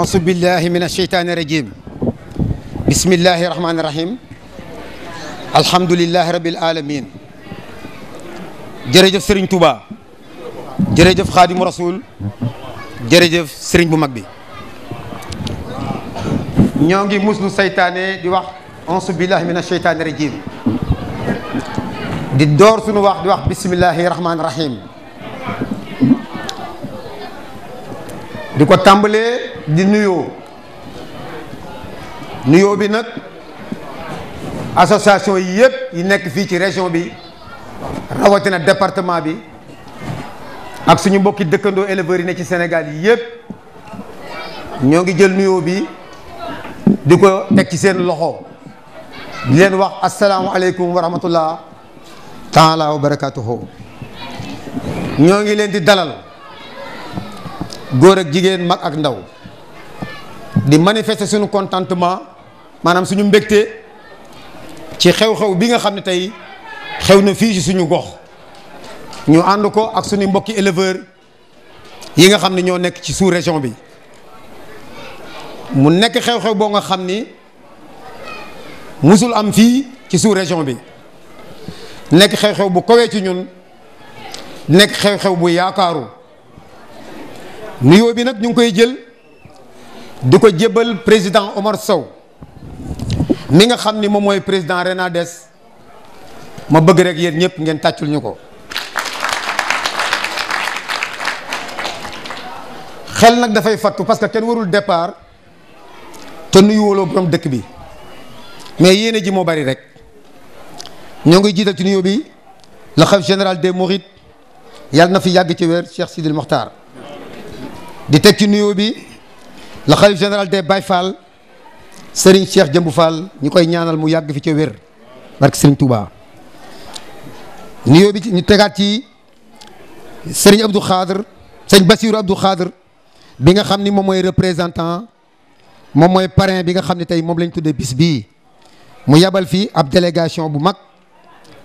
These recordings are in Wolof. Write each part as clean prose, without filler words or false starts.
auzu billahi min asheytaani rajim bismillahi rahmaani rahim alhamdulillahi rabbil alamin jërëjëf Serigne Touba jërëjëf Xaadimu Rasul jërëjëf Serigne bu mag bi ñoo ngi muslu saytaane di wax auzu billahi min asheytaani rajim di door suñu wax di wax bismillahi rahmaani rahim di ko tàmbalee di nuyoo bi nag association yi yëpp yi nekk fii ci région bi rawatina département bi ak suñu mbokki dëkkandoo éleveurs yi ne ci Sénégal yi yëpp ñoo ngi jël nuyoo bi di ko teg ci seen loxo di leen wax asalaamualeykum wa rahmatullah taala wa barakatuhu ñoo ngi leen di dalal góor ak jigéen mag ak ndaw di manifester suñu contentement maanaam suñu mbégte ci xew-xew bi nga xam ne tey xew na fii ci suñu gox ñu ànd ko ak suñu mbokki éleveurs yi nga xam ne ñoo nekk ci sous-région bi mu nekk xew-xew boo nga xam ni musul am fii ci sous-région bi nekk xew-xew bu kowee ci ñun nekk xew-xew bu yaakaaru nuyoo bi nag ñu ngi koy jël di ko jébbal président Omar Sow mi nga xam ni moom mooy président RENADES ma bëgg rek yéen ñëpp ngeen tàccul ñu ko. xel nag dafay fattu parce que kenn warul départ te nuyuwuloo borom dëkk bi mais yéene ji moo bari rek ñoo ngi jiital ci nuyoo bi le khalife général des Mourides yàlla na fi yàgg ci wér Cheikh Sidil Mokhtar. di teg ci nuyoo bi le khalife général des Baye Fall Serigne Cheikh Jëmbu Fall ñu koy ñaanal mu yàgg fi ca wér barke Serigne Touba. nuyoo bi ñu tegaat ci Serigne Abdou Khadr Serigne Bassirou Abdou Khadr bi nga xam ni moom mooy représentant moom mooy parrain bi nga xam ne tey moom lañ tuddee bis bii mu yabal fii ab délégation bu mag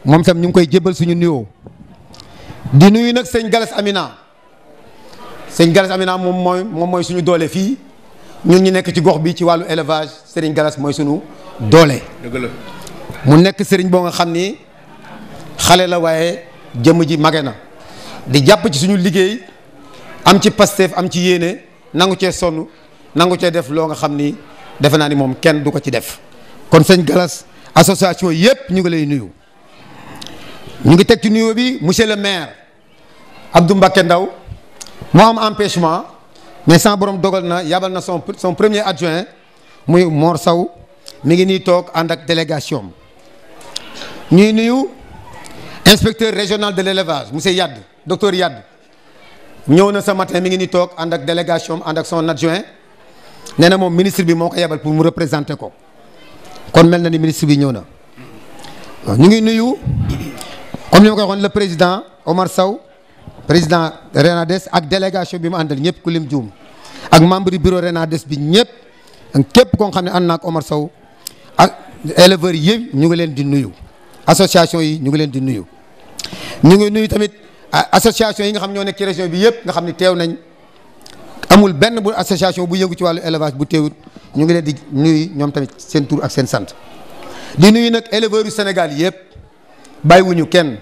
moom tam ñu ngi koy jébbal suñu nuyoo. di nuyu nag sëñ Galas Amina. sëñ Galas Amina moom mooy suñu doole fii ñun ñu nekk ci gox bi ci wàllu élevage Serigne Galas mooy suñu doole. dëgg la mu nekk Serigne boo nga xam ni xale la waaye jëmm ji mage na di jàpp ci suñu liggéey am ci Pastef am ci yéene nangu cee sonn nangu cee def loo nga xam ni defe naa ni moom kenn du ko ci def kon sëñ Galas association yëpp ñu ngi lay nuyu. ñu ngi teg ci nuyoo bi monsieur le maire Abdou Mbacké Ndaw moo am empêchement mais sans borom dogal na yabal na son premier adjoint muy Mor Sow mi ngi nii toog ànd ak délégation ñuy nuyu inspecteur régional de l'élevage monsieur Yadd docteur Yadd ñëw na ce matin mi ngi nii toog ànd ak délégation ànd ak son adjoint nee na moom ministre bi moo ko yabal pour mu représenter ko kon mel na ni ministre bi ñëw na ñu ngi nuyu comme ni ma ko waxoon le président Omar Sow président RENADES ak délégation bi mu àndal ñëpp ku lim juum ak membre du bureau RENADES bi ñëpp ak képp koo xam ne ànd na ak Omar Sow ak éleveurs yi ñu ngi leen di nuyu association yi ñu ngi leen di nuyu. ñu ngi nuyu tamit association yi nga xam ñoo nekk ci région bi yëpp nga xam ne teew nañ amul benn bu association bu yëngu ci wàllu élevage bu teewut ñu ngi leen di nuyu ñoom tamit seen tur ak seen sant. di nuyu nag éleveurs yu Sénégal yëpp bàyyiwuñu kenn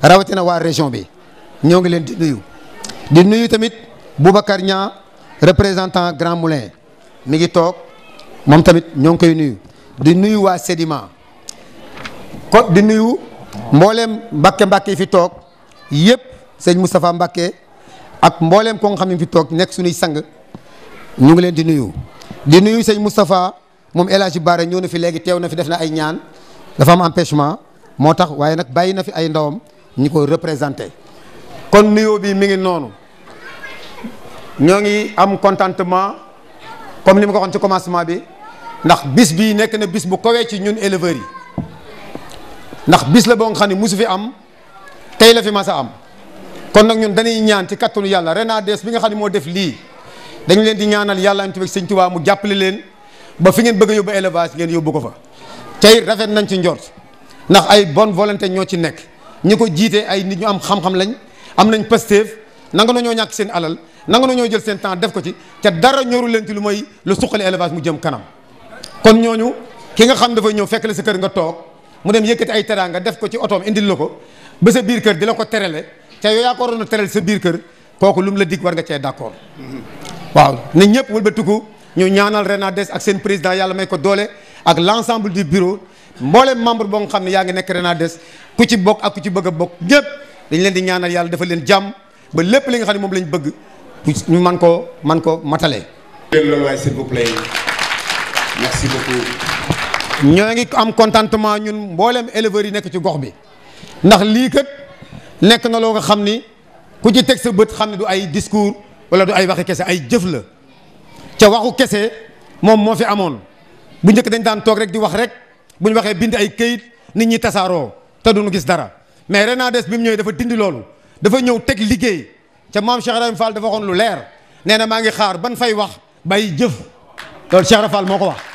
rawatina waa région bi. ñoo ngi leen di nuyu tamit Boubacar Niang représentant Grand Moulin mi ngi toog moom tamit ñoo ngi koy nuyu di nuyu waa Sedima ko di nuyu mbooleem Mbàkke yi fi toog yëpp sëñ Moustapha Mbàkke ak mbooleem ko nga xam ne fi toog nekk suñuy sang ñu ngi leen di nuyu sëñ Moustapha moom El Hadji Bara ñëw na fi léegi teew na fi def na ay ñaan dafa am empêchement moo tax waaye nag bàyyi na fi ay ndawam ñi ko représenté. kon nuyoo bi mi ngi noonu ñoo ngi am contentement comme ni ma ko waxoon ci commencement bi ndax bis bii nekk na bis bu kowee ci ñun éleveurs yi ndax bis la boo nga xam ne musu fi am tey la fi mas a am kon nag ñun dañuy ñaan ci kattanu yàlla RENADES bi nga xam ne moo def lii dañu leen di ñaanal yàlla am ci sëñ Tuubaa mu jàppale leen ba fi ngeen bëgg a yóbbu élevage ngeen yóbbu ko fa tey rafet nañ ci njort ndax ay bonne volonté ñoo ci nekk ñi ko jiite ay nit ñu am xam-xam lañ am nañ Pastef nanga nañoo ñàkk seen alal nangu na ñoo jël seen temps def ko ci te dara ñoru leen ci lu mooy lu suqali élevage mu jëm kanam kon ñooñu ki nga xam dafay ñëw fekk la sa kër nga toog mu dem yëkkati ay teraanga def ko ci otoom indil la ko ba sa biir kër di la ko terale te yow yaa ko waroon a teral sa biir kër kooku lu mu la dig war nga cee d'accord waaw nit ñëpp wëlbatiku ñu ñaanal Renades ak seen président yàlla may ko doole ak l'ensemble du bureau mboolem membre boo nga xam ne yaa ngi nekk Renades ku ci bokk ak ku ci bëgg a bokk ñëpp dañ leen di ñaanal yàlla dafa leen jàmm ba lépp li nga xam ne moom lañ bëgg ñu man ko matale. s'il vous plaît. Merci beaucoup. ñoo ngi am contentement ñun mboolem éleveurs yi nekk ci gox bi ndax lii kat nekk na loo nga xam ni ku ci teg sa bët xam ne du ay discours wala du ay waxi kese ay jëf la ca waxu kese moom moo fi amoon bu njëkk dañ daan toog rek di wax rek bu ñu waxee bind ay këyit nit ñi tasaaroo te duñu gis dara mais Renades bi mu ñëwee dafa dindi loolu dafa ñëw teg liggéey ca maam Cheikh Ibrahima Fall dafa waxoon lu leer nee na maa ngi xaar ban fay wax bay jëf loolu Cheikh Ibrahima Fall moo ko wax.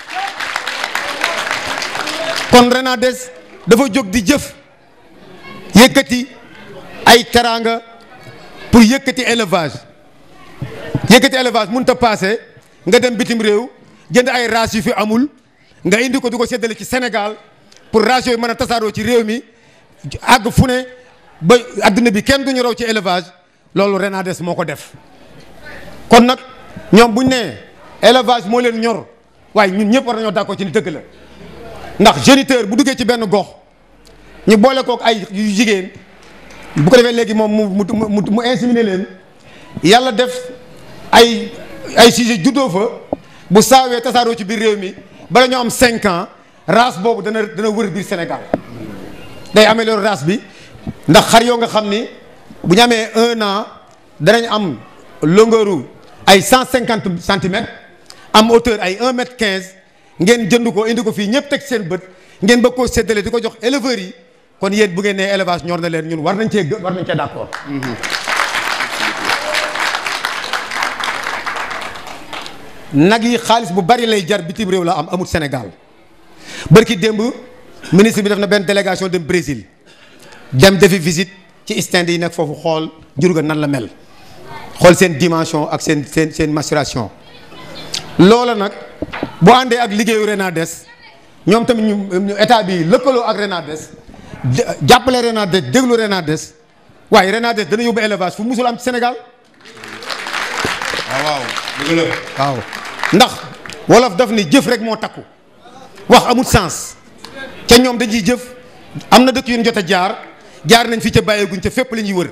kon Renades dafa jóg di jëf yëkkati ay teraanga pour yëkkati élevage mënut a paase nga dem bitim réew jënd ay races yu fi amul nga indi ko di ko séddale ci Sénégal pour races yooyu mën a tasaaroo ci réew mi àgg fu ne ba adduna bi kenn duñu raw ci élevage loolu Renades moo ko def. kon nag ñoom buñ nee élevage moo leen ñor waaye ñun ñëpp war nañoo d'accord ci ni dëgg la. ndax géniteur bu duggee ci benn gox ñu boole kook ay yu jigéen bu ko defee léegi moom mu inséminer leen yàlla def ay sujet juddoo fa bu saawee tasaaroo ci biir réew mi bala ñoo am 5 ans race boobu dana wër biir Sénégal day améliorer race bi ndax xar yoo nga xam ni bu ñu amee 1 an danañ am longueur ay 150 centimètres am hauteur ay 1 mètre 15. ngeen jënd ko indi ko fii ñëpp teg seen bët ngeen bëgg koo séddale di ko jox éleveurs yi kon yéen bu ngeen nee élevage ñor na leen ñun war nañ cee d'accord. nag yi xaalis bu bari lay jar bitim réew la amul Sénégal barki démb ministre bi def na benn délégation dem Brésil dem defi visite ci stand yi nekk foofu xool jur ga nan la mel xool seen dimension ak seen maturation loola nag. boo àndee ak liggéeyu Renades ñoom tamit ñu état bi lëkkaloo ak Renades jàppale Renades déglu Renades waaye Renades dana yóbbu élevage fu musul am ci Sénégal. waaw dëgg la waaw ndax wolof daf ni jëf rek moo takku wax amul sens ca ñoom dañuy jëf am na dëkk yu ñu jot a jaar nañ fi ca bàyyeeguñ ca fépp la ñuy wër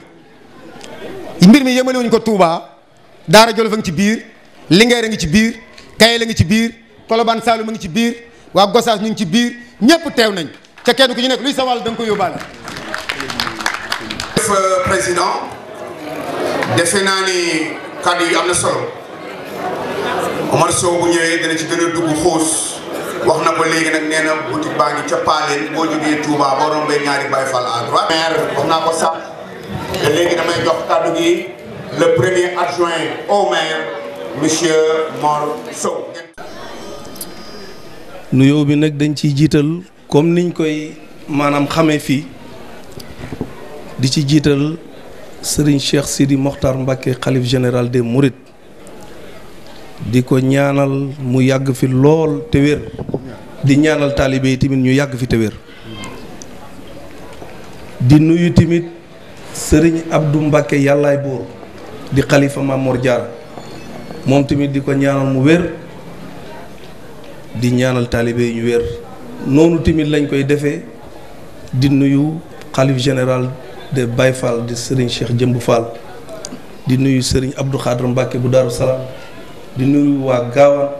mbir mi yemalewuñ ko Touba Daara Jolof a ngi ci biir Linguère a ngi ci biir. Kaye la ngi ci biir Colobane Saloum a ngi ci biir waa Gossas ñu ngi ci biir ñëpp teew nañ te kenn ku ñu nekk luy sa wàll da nga ko yóbbaale. président defe naa ni kàddu yi am na solo Omar Sow bu ñëwee dana ci gën a dugg xuus wax na ko léegi nag nee na boutique baa ngi ca Paaleen boo jógee Touba boo rombee ñaari Baye Fall à droite. maire wax naa ko sax te léegi damay jox kàddu gi le premier adjoint au maire. Monsieur Mor Sow. nuyoo bi nag dañ ciy jiital comme niñ koy maanaam xamee fii di ci jiital Serigne Cheikh Sidi Mokhtar Mbacké xalif général des Mourides di ko ñaanal mu yàgg fi lool te wér di ñaanal taalibe yi tamit ñu yàgg fi te wér di nuyu tamit Serigne Abdou Mbacké yàllaay buur di xalifa Mamor Diarra moom tamit di ko ñaanal mu wér di ñaanal taalibe yi ñu wér noonu tamit lañ koy defee di nuyu xalif général de Baye Fall di Serigne Cheikh Jëmb Fall di nuyu Serigne Abdou Khadre Mbacké bu Daaru Salaam di nuyu waa Gaawaan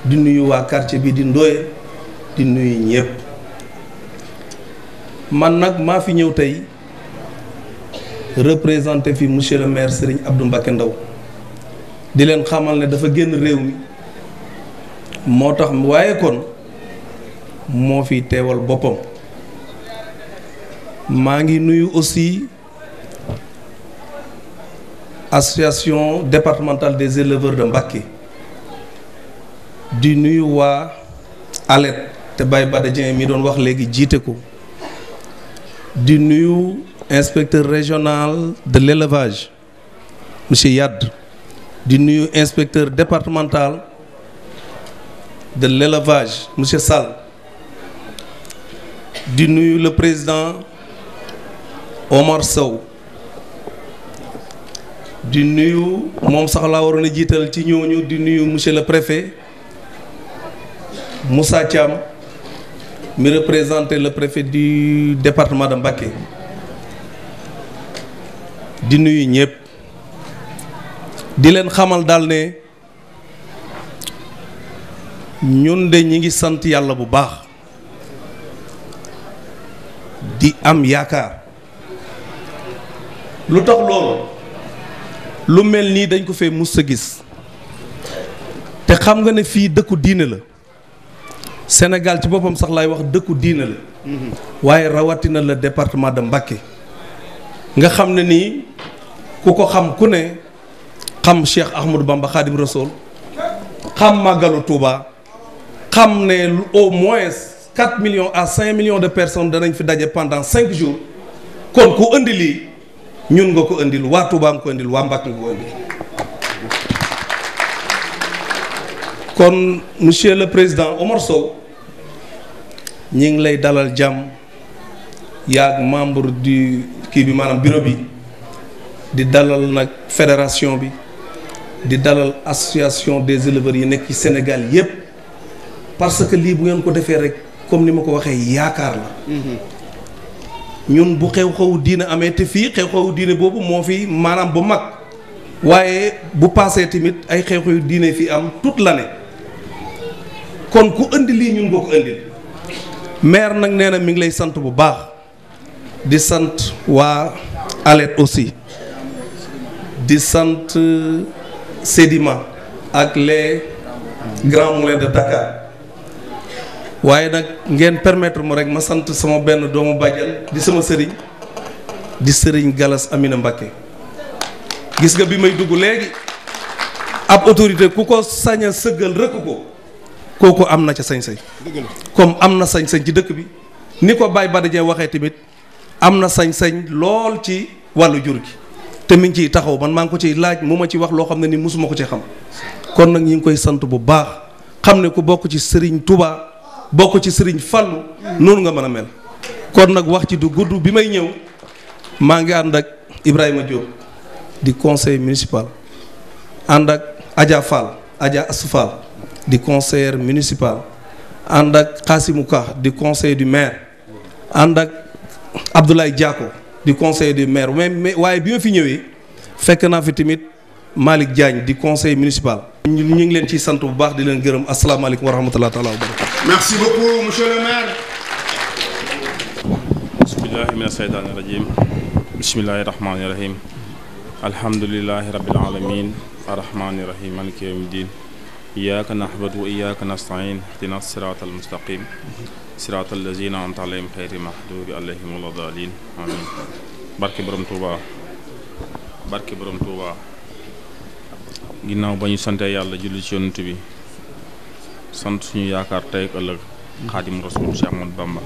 di nuyu waa quartier bi di Ndoye di nuyu ñëpp man nag maa fi ñëw tey représenté fi monsieur le maire Serigne Abdou Mbacké Ndaw di leen xamal ne dafa génn réew mi moo tax waaye kon moo fi teewal boppam maa ngi nuyu aussi association départementale des éleveurs de Mbacké di nuyu waa ALET te Baye Bada Dieng mi doon wax léegi jiite ko di nuyu inspecteur régional de l'élevage monsieur Yad di nuyu inspecteur départemental de l'élevage monsieur Sall di nuyu le président Omar Sow di nuyu moom sax laa waroon a jiital ci ñooñu di nuyu monsieur le préfet Moussa Thiam mi représenté le préfet du département de Mbacké di nuyu ñëpp di leen xamal daal ne ñun de ñi ngi sant yàlla bu baax di am yaakaar lu tax loolu lu mel nii dañ ko fee mus a gis te xam nga ne fii dëkku diine la Sénégal ci boppam sax laay wax dëkku diine la waaye rawatina le département de Mbacké nga xam ne nii ku ko xam ku ne xam Cheikh Ahmadou Bamba Khadim Rassoul xam màggalu Touba xam ne au moins 4 millions à 5 millions de personnes danañ fi daje pendant 5 jours kon ku indi lii ñun nga ko indil waa Touba nga ko indil waa Mbacké nga ko indil kon monsieur le président Omar Sow ñi ngi lay dalal jàmm yaag membre du kii bi maanaam bureau bi di dalal nag fédération bi di dalal association des éleveurs yi nekk ci Sénégal yépp parce que lii bu ngeen ko defee rek comme ni ma ko waxee yaakaar la ñun bu xew-xewu diine amee te fii xew-xewu diine boobu moo fi maanaam bu mag waaye bu paasee tamit ay xew-xewu diine fi am toute l'année kon ku indi lii ñun nga ko indil maire nag nee na mi ngi lay sant bu baax di sant waa Alet aussi di sant Sedima ak les grands moulins de Dakar waaye nag ngeen permettre mu rek ma sant sama benn doomu bàjjan di sama sëriñ di sëriñ Galas Amina Mbacké gis nga bi may dugg léegi ab autorité ku ko sañ a sëggal rëkk ko kooku am na ca sañ-sañ comme am na sañ-sañ ci dëkk bi ni ko Baye Badadien waxee tamit am na sañ-sañ lool ci wàllu jur gi te mi ngi ciy taxaw man maa ngi ko ciy laaj mu ma ci wax loo xam ne ni mosuma ko ci xam kon nag ñi ngi koy sant bu baax xam ne ku bokk ci Serigne Touba bokk ci Serigne Fallou noonu nga mën a mel kon nag wax ci du gudd bi may ñëw maa ngi ànd ak Ibrahima Diop di conseil municipal ànd ak Adja Fall Adja Assou Fall di conseiller municipal ànd ak Khassimou Ka di conseiller du maire ànd ak Abdoulaye Diako di conseiller du maire mais waaye bi ma fi ñëwee fekk naa fi tamit Malick Diagne di conseiller municipal. ñu ngi leen ciy sant bu baax di leen gërëm asalaamaaleykum wa rahmatulah taala wa barakatu. Merci beaucoup monsieur le maire. bismillahi mina shaytaani rajim bismillahi rahmaani rahim alhamdulilahi rabbil alamin arrahmaani rahim maliki yawmi din iyyaka na'budu wa iyyaka nasta'in ihdina siratal mustaqim siratal lazina an'amta alayhim ghayril maghdubi alayhim waladdallin amin barke borom Touba barke borom Touba ginnaaw ba ñu sante yàlla julli ci yonent bi sant suñu yaakaar tey ak ëllëg Xaadim Rasul Cheikh Ahmadou Bamba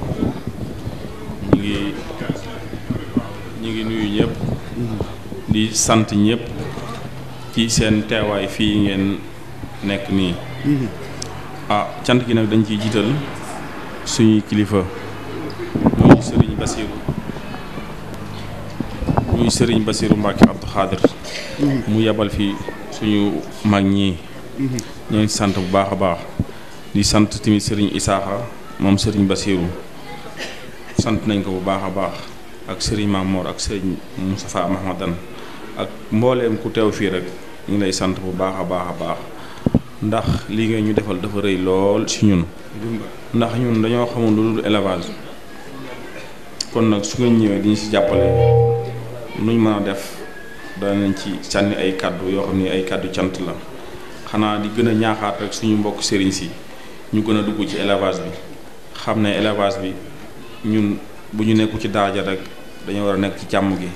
ñi ngi nuyu ñëpp di sant ñëpp ci seen teewaay fii ngeen nekk nii cant gi nag dañ ciy jiital suñuy kilifa muy sëriñ Basiru Mbàkke Abdou Khadir mu yebal fi suñu mag ñi ñoo ngi sant bu baax a baax di sant tamit sëriñ Isaaxa moom sëriñ Basiru sant nañ ko bu baax a baax ak sëriñ Mamour ak sëriñ Moustapha Mahamadan ak mbooleem ku teew fii rek ñu ngi lay sant bu baax a baax a baax ndax lii nga ñu defal dafa rëy lool ci ñun ndax ñun dañoo xamul lu dul élevage kon nag su nga ñëwee diñu ci jàppale nuñ mën a def danañ ci sànni ay kàddu yoo xam ne ay kàddu cant la xanaa di gën a ñaaxaat rek suñu mbokk sëriñ si ñu gën a dugg ci élevage bi xam ne élevage bi ñun bu ñu nekku ci daaja rek dañoo war a nekk ci càmm gi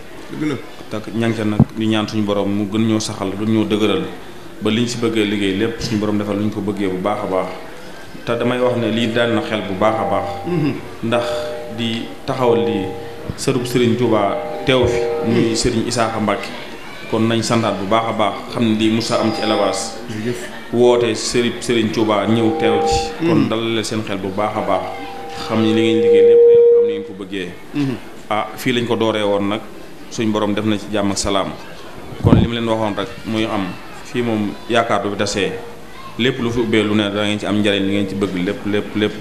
te ñanke nag di ñaan suñu borom mu gën ñoo saxal gën ñoo dëgëral ba liñ si bëggee liggéey lépp suñu borom defal lu ñu ko bëggee bu baax a baax te damay wax ne lii daal na xel bu baax a baax ndax di taxawal lii sërub Serigne Touba teew fi muy Serigne Isaaxa Mbacke kon nañ santaat bu baax a baax xam ne lii musa am ci élevage woote Serigne Touba ñëw teew ci kon dalal seen xel bu baax a baax xam ni li ngeen liggéey lépp am ni ngeen ko bëggee fii lañ ko dooree woon nag suñ borom def na ci jàmm ak salaam kon li mu leen waxoon rek muy am fii moom yaakaar du fi tasee lépp lu fi ubbee lu ne da ngeen ci am njariñ li ngeen ci bëgg lépp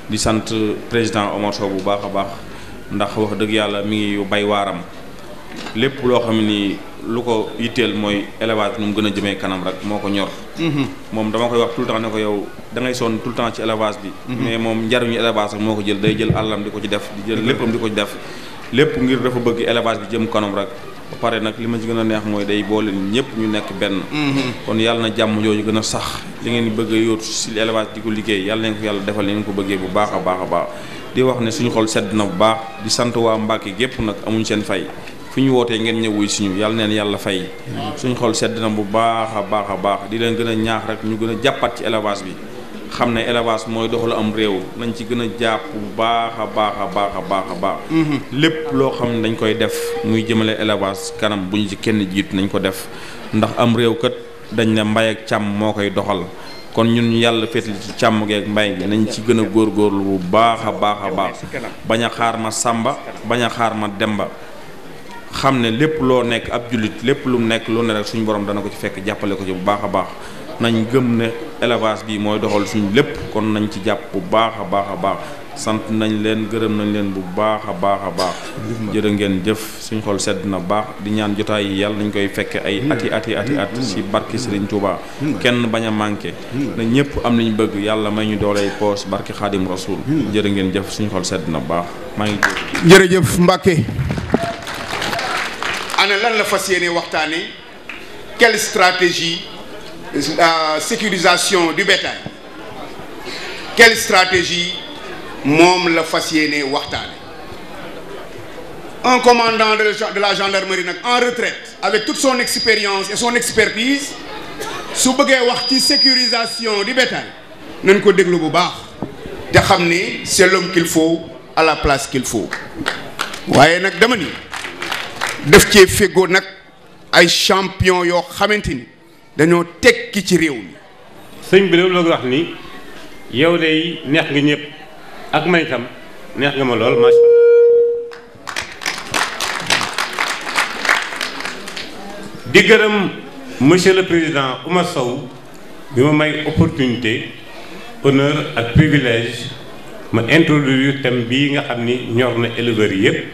di sant président Omar Sow bu baax a baax ndax wax dëgg yàlla mi ngi bay waaram lépp loo xam ni lu ko yitteel mooy élevage nu mu gën a jëmee kanam rek moo ko ñor moom dama koy wax tout le temps ne ko yow da ngay sonn tout le temps ci élevage bi mais moom njariñu élevage rek moo ko jël day jël àllam di ko ci def di jël léppam di ko ci def lépp ngir dafa bëgg élevage bi jëm kanam rek ba pare nag li ma ci gën a neex mooy day boole ñëpp ñu nekk benn kon yàlla na jàmm jooju gën a sax li ngeen bëgg a yóotu si élevage di ko liggéey yàlla nañ ko yàlla defal ni ngeen ko bëggee bu baax a baax di wax ne suñu xol sedd na bu baax di sant waa Mbàkke gépp nag amuñ seen fay fi ñu wootee ngeen ñëw wuy suñu yàlla neen yàlla fay suñu xol sedd na bu baax a baax di leen gën a ñaax rek ñu gën a jàppat ci élevage bi xam ne élevage mooy doxalu am réew nañ ci gën a jàpp bu baax a baax lépp loo xam ne dañ koy def muy jëmale élevage kanam bu ñu ci kenn jiitu nañ ko def ndax am réew kat dañ ne mbay ak càmm moo koy doxal kon ñun yàlla féetli ci càmm geeg mbay gi nañ ci gën a góorgóorlu bu baax a baax bañ a xaar ma sàmba bañ a xaar ma demba xam ne lépp loo nekk ab jullit lépp lu mu nekk lu ne rek suñu borom dana ko ci fekk jàppale ko ci bu baax a baax nañ gëm ne élevage bi mooy doxal suñu lépp kon nañ ci jàpp bu baax a baax sant nañ leen gërëm nañ leen bu baax a baax jërë ngeen jëf suñ xol sedd na baax di ñaan jotaay yi yàlla nañ koy fekke ay ati ci barki Serigne Touba kenn bañ a manqué na ñëpp am nañ bëgg yàlla may ñu dooley poos barki Xaadim Rasul jërë ngeen jëf suñ xol sedd na baax maa ngi jërëjëf Mbacke ana lan la fas yéene waxtaane quelle stratégie sécurisation du bétail quelle stratégie moom la fas yéene waxtaane un commandant de la gendarmerie nag en retraite avec toute son expérience et son expertise su bëggee wax ci sécurisation du bétail nañ ko déglu bu baax te xam ni c'est l'homme qu'il faut à la place qu'il faut waaye nag dama ni def cee fegoo nag ay champion yoo xamante ni dañoo tekki ci réew mi. sëñ bi loolu la wax ni yow day neex nga ñëpp ak man itam neex nga ma lool macha allah di gërëm monsieur le président Oumar Sow bi ma may opportunité honneur ak privilège ma introduire thème bii nga xam ni ñor na éleveurs yi yëpp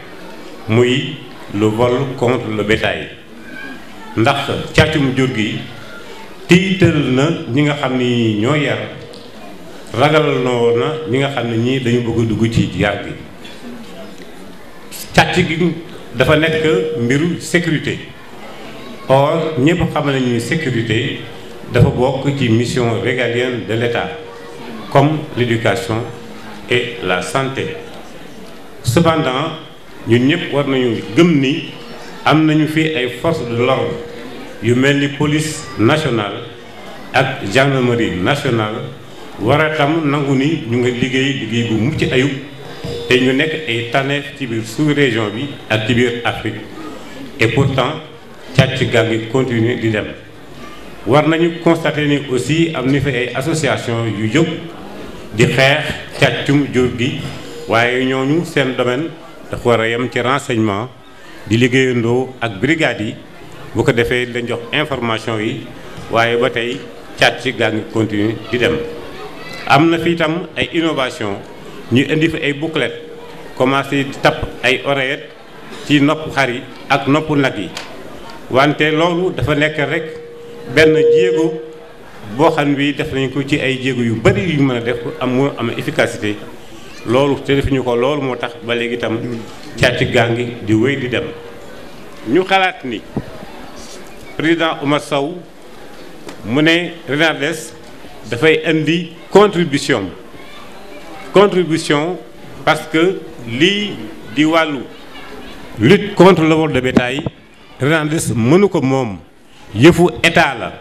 muy le vol contre le bétail ndax càccum jur gi tiital na ñi nga xam ni ñoo yar ragal na ñi nga xam ne ñii dañu bëgg a dugg ci yar gi càcc gi dafa nekk mbiru sécurité or ñëpp xam nañu sécurité dafa bokk ci mission régalienne de l'État comme l'éducation et la santé cependant ñun ñëpp war nañu gëm ni am nañu fi ay forces de l'ordre yu mel ni police nationale ak gendarmerie nationale war a tam nangu ni ñu ngi liggéey bu mucc ayub te ñu nekk ay tànneef ci biir sous-région bi ak ci biir Afrique et pourtant càcc gaa ngi continuer di dem war nañu constater ni aussi am ni fi ay association yu jóg di xeex càccum jur gi waaye ñooñu seen domaine dafa war a yem ci renseignement di liggéeyandoo ak brigades yi bu ko defee lañ jox information yi waaye ba tey càcc gaa ngi continuer di dem am na fi itam ay innovation ñu indi fi ay bouclettes commencé di tapp ay oreillettes ci nopp xar yi ak nopp nag yi wante loolu dafa nekk rek benn jéego boo xam bi def nañ ko ci ay jéego yu bari yu mën a def moo am efficacité loolu te defuñu ko loolu moo tax ba léegi itam càcc gaa ngi di wéy di dem ñu xalaat ni président Oumar Sow mu ne Renardes dafay indi contribution parce que lii di wàllu lutte contre le vol de bétail Renardes mënu ko moom yëfu état la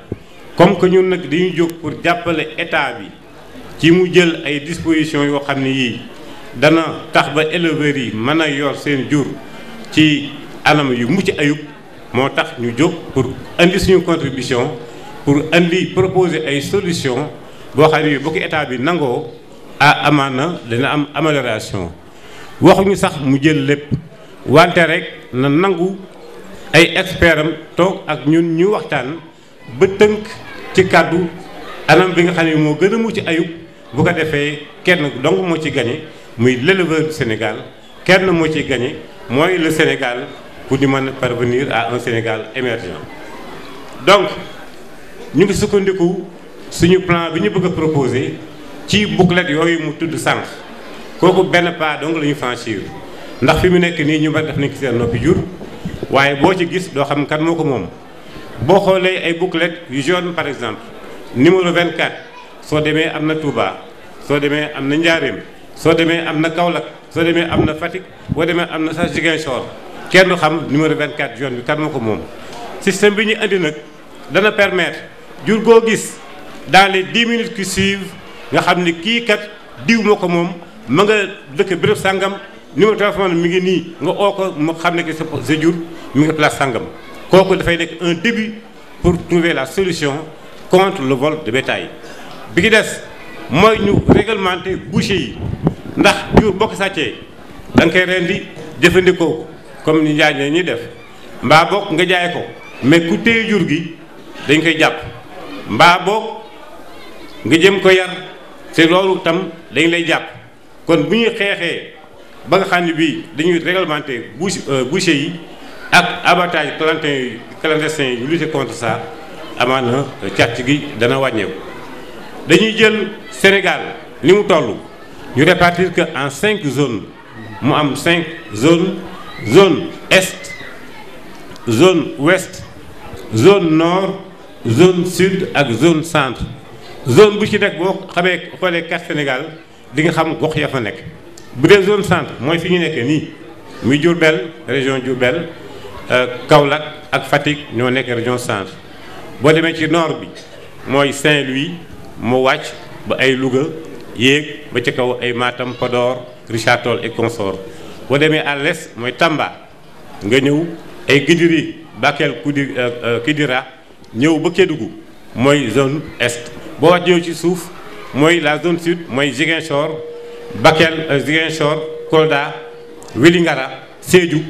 comme que ñun nag dañuy jóg pour jàppale état bi ci mu jël ay dispositions yoo xam ne yii dana tax ba éleveurs yi mën a yor seen jur ci anam yu mucc ayub moo tax ñu jóg pour indi suñu contribution pour indi proposer ay solutions boo xam ne bu ko état bi nangoo amaana dina am amélioration waxuñu sax mu jël lépp wante rek na nangu ay experts am toog ak ñun ñu waxtaan ba tënk ci kàddu anam bi nga xam ne moo gën a mucc ayub bu ko defee kenn dong moo ci gagné muy l'éleveur du Sénégal kenn moo ci gagné mooy le Sénégal pour ñu mën a parvenir à un Sénégal émergent. donc ñu ngi sukkandiku suñu plan bi ñu bëgg a proposer ci bouclette yooyu mu tudd sànq kooku benn pas donc la ñu franchir ndax fi mu nekk nii ñu bari def nañ ci seen noppi jur waaye boo ci gis doo xam kan moo ko moom. boo xoolee ay bouclettes yu jaune par exemple numéro 24 soo demee am na Touba soo demee am na Njaaréem soo demee am na Kaolack soo demee am na Fatick boo demee am na sax Ziguinchor kenn du xam numéro 24 jaune bi kan moo ko moom. système bi ñu indi nag dana permettre jur goo gis dans les 10 minutes qui suivent nga xam ni kii kat diw moo ko moom ma nga dëkk béréb sàngam numéro téléphone mi ngi nii nga oo ko mu xam ne que sa jur mi ngi place sàngam. kooku dafay nekk un début pour trouver la solution contre le vol de bétail bi ki des mooy ñu réglementer boucher yi ndax jur boo ko sàccee da nga koy rendi jëfandikoo ko comme ni njaay ñuy def mbaa boog nga jaay ko mais ku téye jur gi dañ koy jàpp mbaa boog nga jëm ko yar te loolu tam dañ lay jàpp kon bu ñuy xeexee ba nga xam ne bii dañuy réglementer boucher yi ak abattage clandestin yi ñu lutter contre ça amaana càcc gi dana wàññeeku. dañuy jël Sénégal li mu toll ñu répartir que en 5 zones mu am 5 zones zone est zone ouest zone nord zone sud ak zone centre zone bu ci nekk boo xamee xoolee carte Sénégal di nga xam gox ya fa nekk. bu dee zone centre mooy fi ñu nekk nii muy Diourbel région Diourbel. Kaolack ak Fatick ñoo nekk région centre boo demee ci nord bi mooy Saint-Louis mu wàcc ba ay Louga yéeg ba ci kaw ay Matam Podor Richard Toll et consort boo demee à l'est mooy Tamba nga ñëw ay Goudiri Bakel Kidira ñëw ba Kédougou mooy zone est boo wàcc ñëw ci suuf mooy la zone sud mooy Ziguinchor Bakel Ziguinchor Kolda Vélingara Sédhiou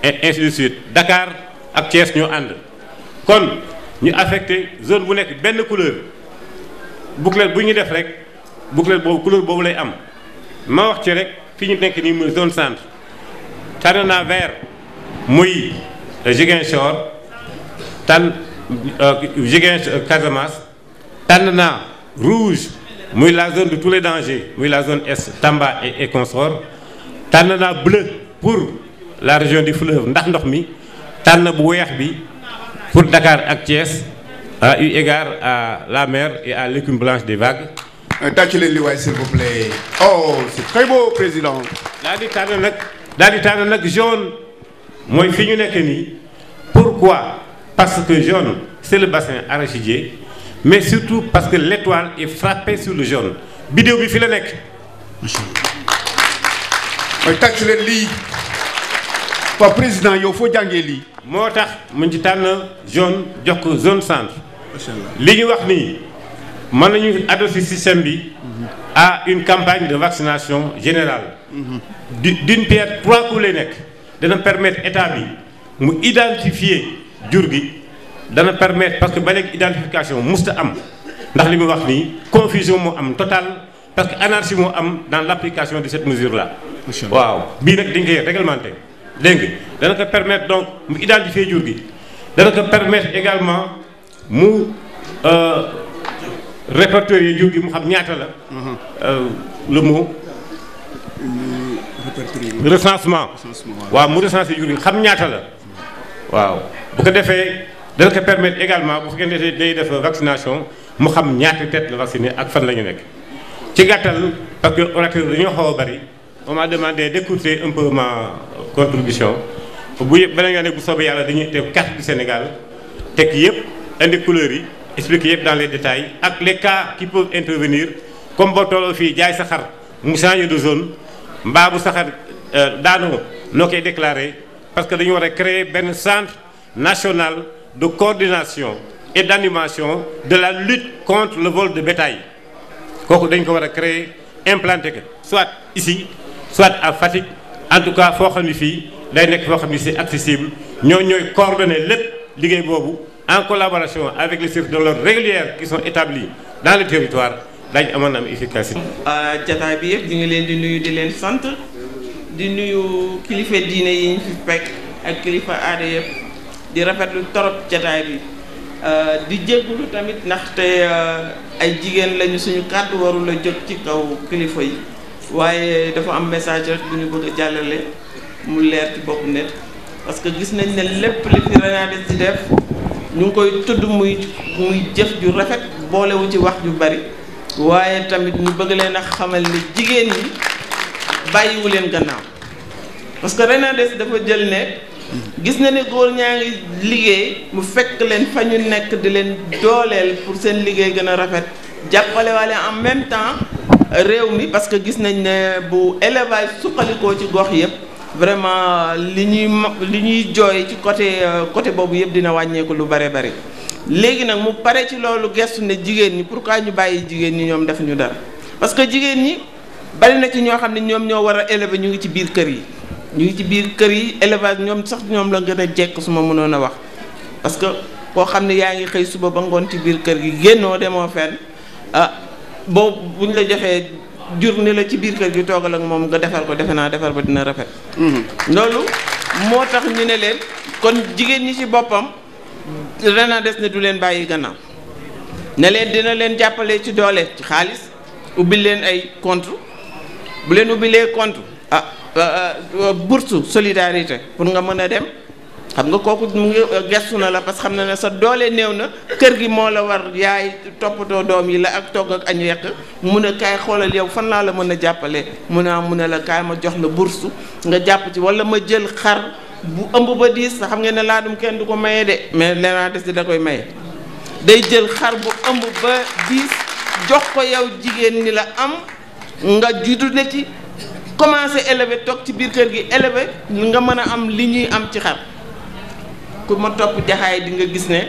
et ainsi de suite Dakar ak Thiès ñoo ànd kon ñu affecté zone bu nekk benn couleur bouclette bu ñu def rek bouclette boobu couleur boobu lay am ma wax ci rek fi ñu nekk nii muy zone centre tànn naa vert muy Ziguinchor tànn Ziguinchor Casamance tànn naa rouge muy la zone de tous les dangers muy la zone est Tamba et consort tànn naa bleu pour la région du fleuve ndax ndox mi tànn bu weex bi pour Dakar ak Thiès eu égard à la mer et à l'écume blanche des vagues. tàcc leen li waay s'il vous plaît. oh c'est très beau président. daal di tànn nag jaune mooy fi ñu nekk nii pourquoi parce que jaune c'est le bassin arachidier mais surtout parce que l'étoile est frappée sur le jaune bidéo bi fi la nekk. mooy tàcc leen lii. waaw président yow foo jàngee lii. moo tax mu ci tànn jaune jox ko zone centre. li ñu wax nii mën nañu adosser système bi à une campagne de vaccination générale. d'une pierre 3 coups lay nekk. dana permettre état bi mu identifier jur gi dana permettre parce que ba léegi identification musta am ndax li muy wax nii confusion moo am totale parce que anarchie moo am dans l'application de cette mesure là. waaw bii nag dañ koy réglementer. dégg nga dana ko permettre donc mu identifier jur gi dana ko permettre également mu répertorier jur gi mu xam ñaata la. le mot. recensement. waaw mu recenser jur gi xam ñaata la. waaw bu ko defee dana ko permettre également bu fekkee ne day def vaccination mu xam ñaata tête la vacciné ak fan la ñu nekk. ci gàttal parce que orateur dañoo xaw a bari. on m'a demandé d'écouter un peu ma contribution bu yëpp beneen nga ne bu soobee yàlla dañuy def carte du Sénégal teg yëpp indi couleurs yi expliquer yëpp dans les détails ak les cas qui peuvent intervenir comme boo tolloo fii jaay sa xar mu changer de zone mbaa bu sa xar daanoo noo koy déclarer parce que dañu war a créer benn centre national de coordination et d'animation de la lutte contre le vol de bétail kooku dañ ko war a créer implanter ko soit ici soit à Fatick en tout cas foo xam ne fii day nekk foo xam ne c'est accessible ñooy coordonner lépp liggéey boobu en collaboration avec les services de l'ordre réguliers qui sont établis dans le territoire dañ amoon am efficacité. jataay bi yëpp ñu ngi leen di nuyu di leen sant di nuyu kilifa diine yi ñu fi fekk ak kilifa aada yëpp di rafetlu torop jataay bi di jéggulu tamit ndaxte ay jigéen lañu suñu kàddu warul a jóg ci kaw kilifa yi waaye dafa am message rek bu ñu bëgg a jàllale mu leer ci bopp net parce que gis nañ ne lépp li fi Renades di def ñu ngi koy tudd muy jëf ju rafet boolewu ci wax ju bari waaye tamit ñu bëgg leen a xamal ne jigéen ñi bàyyiwu leen gannaaw parce que Renades dafa jël ne gis na ne góor ñaa ngi liggéey mu fekk leen fa ñu nekk di leen dooleel pour seen liggéey gën a rafet jàppale waale en même temps réew mi parce que gis nañ ne bu élevage suqalikoo ci gox yëpp vraiment li ñuy jooy ci côté boobu yëpp dina wàññeeku lu bare bari léegi nag mu pare ci loolu gestu ne jigéen ñi pourquoi ñu bàyyi jigéen ñi ñoom defuñu dara parce que jigéen ñi bari na ci ñoo xam ne ñoom ñoo war a élever ñu ngi ci biir kër yi ñu ngi ci biir kër yi élevage ñoom sax ñoom la gën a jekk su ma mënoon a wax parce que koo xam ne yaa ngi xëy suba ba ngoon ci biir kër gi génnoo demoo fenn boobu buñ la joxee jur ni la ci biir kër gi toogal ak moom nga defar ko defe naa defar ba dina rafet. loolu moo tax ñu ne leen kon jigéen ñi ci boppam Renades ne du leen bàyyi gannaaw ne leen dina leen jàppale ci doole ci xaalis ubbil leen ay compte bu leen ubbilee compte bourse solidarité pour nga mën a dem xam nga kooku mu ngi gestu na la parce que xam na ne sa doole néew na kër gi moo la war yaay toppatoo doom yi la ak togg ak añ yekk mun a kaay xoolal yow fan laa la mën a jàppale mun a la kaay ma jox la bourse nga jàpp ci wala ma jël xar bu ëmb ba diis xam ngeen ne laadum kenn du ko maye de mais Renades da koy maye day jël xar bu ëmb ba diis jox ko yow jigéen ñi la am nga juddu ne ci commencé élever toog ci biir kër gi élever nga mën a am li ñuy am ci xar ku ma topp jaxaay di nga gis ne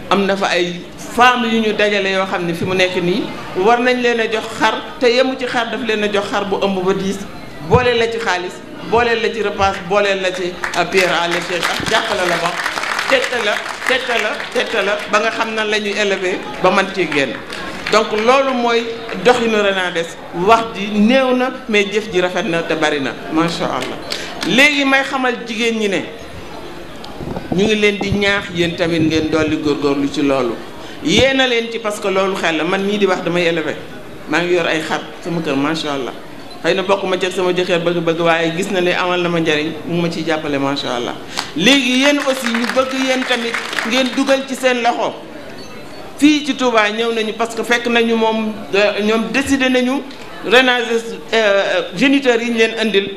am na fa ay femmes yu ñu dajale yoo xam ne fi mu nekk nii war nañ leen a jox xar te yemu ci xar daf leen a jox xar bu ëmb ba diis booleel la ci xaalis booleel la ci repas booleel la ci pierre à l'échelle ak jàppale la ba tette la ba nga xam na la ñuy élever ba man ci génn donc loolu mooy doxinu Renades wax ji néew na mais jëf ji rafet na te bari na macha allah léegi may xamal jigéen ñi ne ñu ngi leen di ñaax yéen tamit ngeen dolli góorgóorlu ci loolu yéena leen ci parce que loolu xel la man mii di wax damay élever maa ngi yor ay xar sama kër macha allah xëy na bokk ma ci sama jëkkër bëgg-bëgg waaye gis na ne amal na ma njariñ mu ma ciy jàppale macha allah léegi yéen aussi ñu bëgg yéen tamit ngeen dugal ci seen loxo. fii ci Touba ñëw nañu parce que fekk nañu moom ñoom décidé nañu Renades géniteurs yi ñu leen andil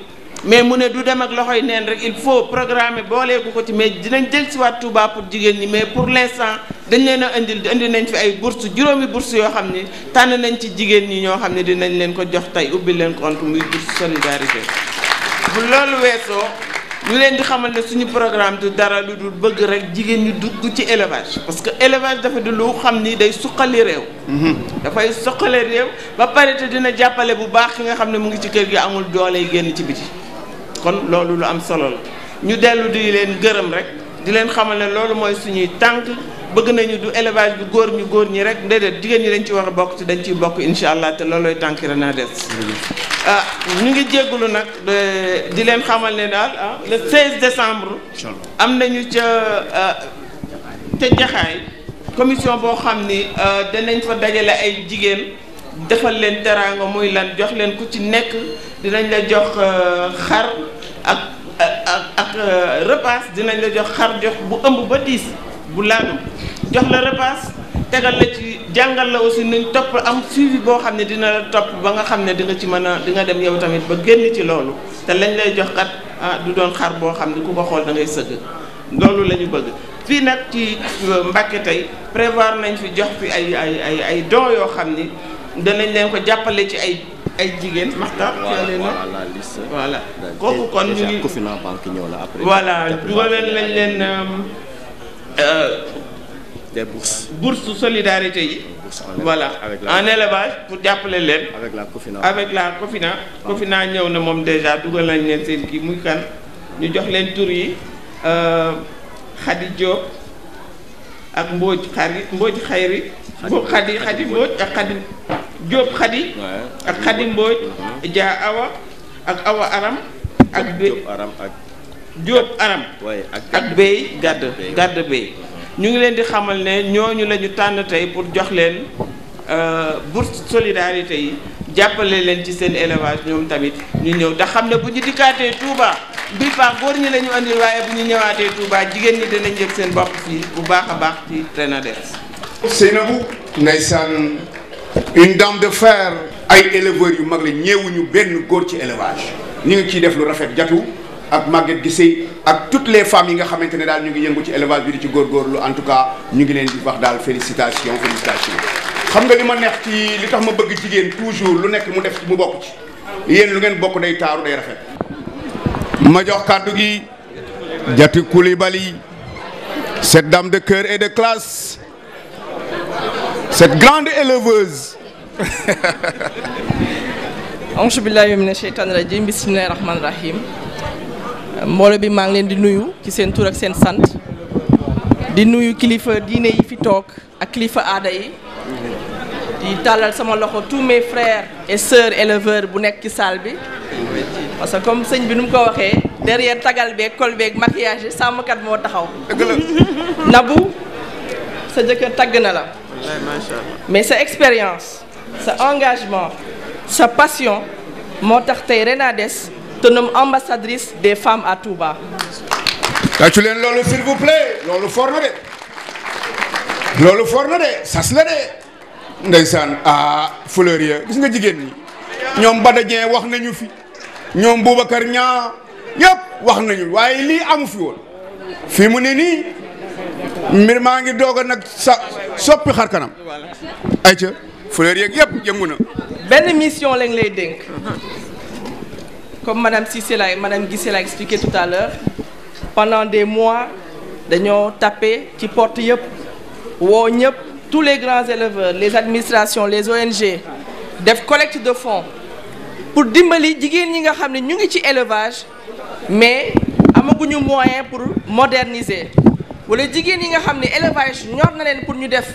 mais mu ne du dem ak loxoy neen rek il faut programmer booleeku ko ci mais dinañ jël si waat Touba pour jigéen ñi mais pour l'instant dañ leen a indi nañ fi ay bourse juróomi bourse yoo xam ni tànn nañ ci jigéen ñi ñoo xam ne dinañ leen ko jox tey ubbi leen compte muy bourse solidarité bu loolu weesoo ñu leen di xamal ne suñu programme du dara lu dul bëgg rek jigéen ñi dugg ci élevage parce que élevage dafa di lu xam ni day suqali réew. dafay suqali réew ba pare te dina jàppale bu baax ki nga xam ne mu ngi ci kër gi amul doole yi génn ci biti kon loolu lu am solo la ñu dellu di leen gërëm rek di leen xamal ne loolu mooy suñuy tànk bëgg nañu du élevage bi góor ñi rek déedéet jigéen ñi dañ ci war a bokk te dañ ciy bokk incha allah te loolooy tànk Renades. ñu ngi jégalu nag di leen xamal ne daal le 16 décembre am nañu ca Jaxaay commission boo xam ni danañ fa dajale ay jigéen defal leen teraanga muy lan jox leen ku ci nekk dinañ la jox xar ak repas dinañ la jox xar jox bu ëmb ba diis bu laanu jox la repas tegal la ci jàngal la aussi nañ topp am suivi boo xam ne dina la topp ba nga xam ne di nga ci mën a di nga dem yow tamit ba génn ci loolu te lañ lay jox kat du doon xar boo xam ne ku ko xool da ngay sëgg loolu la ñu bëgg fii nag ci Mbàkke tey prévoir nañ fi jox fi ay dons yoo xam ni danañ leen ko jàppale ci ay jigéen maxtar voilà kooku kon ñu ngi voilà dugalal lañ leen des bourses. Bourse solidarité yi. Voilà en élevage pour jàppale leen. Avec la Cofina. Avec la Cofina. Cofina ñëw na moom déjà dugal nañ leen seen kii muy kan ñu jox leen tur yi Khady Diop ak Mbodj Xayri Khady Mbodj ak Khady Diop Khady. ak Khady Mbodj. Dia Awa ak Awa Aram. ak Diop Aram ak Bey Gàdd Bey ñu ngi leen di xamal ne ñooñu la ñu tànn tey pour jox leen bourse solidarité yi jàppale leen ci seen élevage ñoom tamit ñu ñëw te xam ne bu ñu dikkaatee Touba bii baax góor ñi la ñu andil waaye bu ñu ñëwaatee Touba jigéen ñi dinañ yëg seen bopp fii bu baax a baax ci Renades. Seynabou ndeysaan une dame de fer ay éleveurs yu mag la ñeewuñu benn góor ci élevage ñu ngi ciy def lu rafet jatu ak Maguette Guissé ak toutes les femmes yi nga xamante ne daal ñu ngi yëngu ci élevage bi di ci góorgóorlu en tout cas ñu ngi leen di wax daal félicitations xam nga li ma neex ci li tax ma bëgg jigéen toujours lu nekk mu def ci mu bokk ci yéen lu ngeen bokk day taaru day rafet. ma jox kàddu gi Diatou Coulibaly cette dame de cœur et de classe cette grande éleveuse. auzu billaahi mina sheytaani rajiim bismillaahi rahmaani rahiim mbooloo bi maa ngi leen di nuyu ci seen tur ak seen sant di nuyu kilifa diine yi fi toog ak kilifa aada yi di tàllal sama loxo tous mes frères et sœurs éleveurs bu nekk ci salle bi parce que comme sëñ bi nu mu ko waxee derrière tagal beeg col beeg maquillage yi sàmmkat moo taxaw. Nabou sa jëkkër tagg na la mais sa expérience sa engagement sa passion moo tax tey Renades te nomme ambassadrice des femmes à Touba. tàccu leen loolu s'il vous plaît loolu for na de loolu for na de sas la de ndeysaan fleur ya gis nga jigéen ñi ñoom Bada Dieng wax nañu fi ñoom Boubacar Niang yëpp wax nañu waaye lii amu fi woon fii mu ne nii mbir maa ngi doog a nag soppi xar kanam ayca fleur yeeg yëpp yëngu na. benn mission lañ lay dénk comme madame Guissé l'a expliqué tout à l'heure pendant des mois dañoo tapé ci porte yëpp woo ñëpp tous les grands éleveurs les administrations les ONG def collecte de fonds pour dimbali jigéen ñi nga xam ne ñu ngi ci élevage mais amaguñu moyen pour moderniser wala jigéen ñi nga xam ne élevage ñor na leen pour ñu def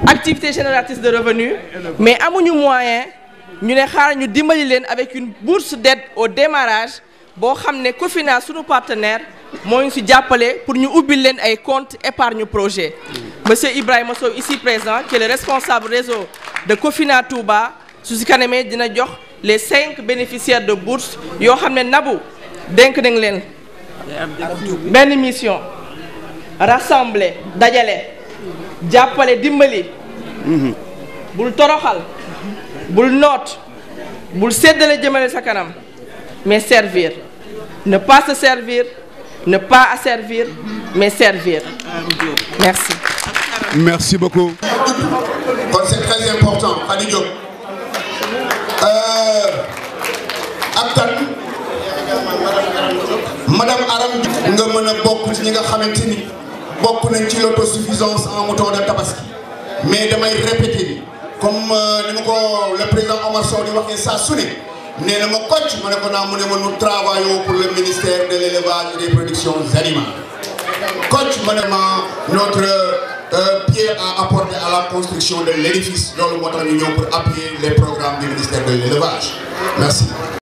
activité génératrice de revenus mais amuñu moyen ñu ne xaaral ñu dimbali leen avec une bourse d'aide au démarrage boo xam ne Cofina sunu partenaire moo ñu si jàppale pour ñu ubbil leen ay compte épargne projet. Monsieur Ibrahima Sow ici présent qui est le responsable réseau de Cofina Touba su si kanamee dina jox les 5 bénéficiaires de bourse yoo xam ne Nabou dénk nañ leen benn mission rassembler dajale jàppale dimbali bul toroxal bul noot bul séddale jëmale sa kanam mais servir ne pas se servir ne pas asservir mais servir. Merci. Merci beaucoup. Bon, c'est très important Khady Diop ak tan madame Aram nga mën a bokk ci ñi nga xamante ni bokk nañ ci l'autosuffisance en mouton de tabaski mais damay répéter ni comme ni ma ko le président Omar Sow di waxee saa su ne nee na ma Kocc ma ne ko naa mu ne ma nous travaillons pour le ministère de l'élevage et des productions animales Kocc ma ne ma notre pierre à apporter à la construction de l'édifice loolu moo tax ñu ñëw pour appuyer les programmes du ministère de l'élevage merci.